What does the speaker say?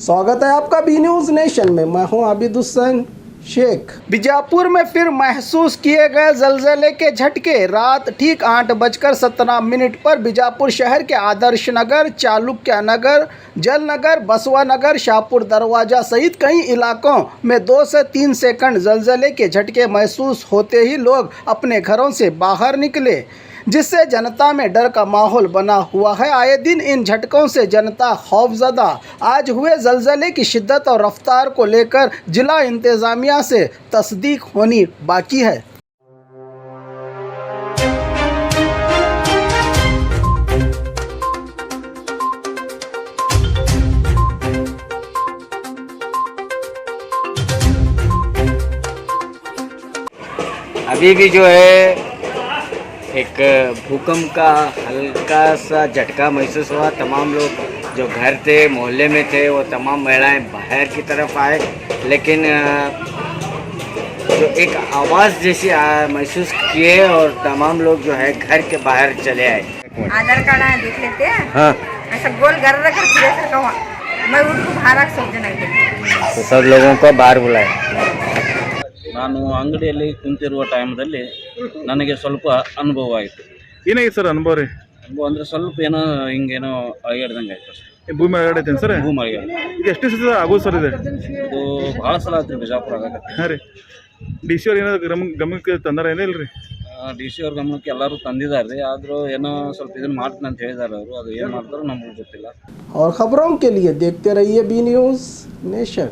स्वागत है आपका बी न्यूज नेशन में। मैं हूं आबिद हुसैन शेख। बीजापुर में फिर महसूस किए गए जलजले के झटके। रात ठीक 8:17 पर बीजापुर शहर के आदर्श नगर, चालुक्य नगर, जल नगर, बसवा नगर, शाहपुर दरवाजा सहित कई इलाकों में 2 से 3 सेकंड जलजले के झटके महसूस होते ही लोग अपने घरों से बाहर निकले, जिससे जनता में डर का माहौल बना हुआ है। आए दिन इन झटकों से जनता खौफजदा। आज हुए जलजले की शिद्दत और रफ्तार को लेकर जिला इंतजामिया से तस्दीक होनी बाकी है। अभी भी जो है एक भूकंप का हल्का सा झटका महसूस हुआ। तमाम लोग जो घर थे, मोहल्ले में थे, वो तमाम महिलाएं बाहर की तरफ आए, लेकिन जो एक आवाज़ जैसी महसूस किए और तमाम लोग जो है घर के बाहर चले आए। आधार कार्ड देख लेते हैं। हाँ, ऐसा गोल घर रखकर फिरे सर कहूँ मैं उनको बाहर रख सोच नहीं तो सब लोगों को बाहर बुलाए। ನಾನು ಅಂಗಡಿಯಲ್ಲಿ ಕುಂತಿರುವ ಟೈಮ್ದಲ್ಲಿ ನನಗೆ ಸ್ವಲ್ಪ ಅನುಭವ ಆಯಿತು. ಏನಾಗಿತ್ತು ಸರ್ ಅನುಭವ ರೀ? ಅನುಭವ ಅಂದರೆ ಸ್ವಲ್ಪ ಏನೋ ಹಿಂಗೇನೋ ಅಯ್ಯಾಡ್ದಂಗೆ ಆಯ್ತು ಅಷ್ಟೇ. ಭೂಮಿ ಅಲ್ಲಾಡೈತೇನು ಸರ್? ಭೂಮಿ ಅಯ್ಯಾಡ ಇದು ಎಷ್ಟು ಸಲ ಆಗೋದು ಸರ್ ಇದು? ಇದು ಭಾಳ ಸಲ ಆಯ್ತು ಬಿಜಾಪುರ ಆಗತ್ತೆ. ಹಾಂ ರೀ. ಡಿ ಸಿ ಅವ್ರು ಏನಾದ್ರು ಗಮನಕ್ಕೆ ತಂದಾರ ಏನಿಲ್ಲ ರೀ? ಡಿ ಸಿ ಅವ್ರ ಗಮನಕ್ಕೆ ಎಲ್ಲರೂ ತಂದಿದ್ದಾರೆ ರೀ. ಆದರೂ ಏನೋ ಸ್ವಲ್ಪ ಇದನ್ನು ಮಾಡ್ತೀನಿ ಅಂತ ಹೇಳಿದ್ದಾರೆ ಅವರು. ಅದು ಏನು ಮಾಡ್ತಾರೋ ನಮ್ಗೆ ಗೊತ್ತಿಲ್ಲ. और खबरों के लिए देखते रहिए बी न्यूज नेशन।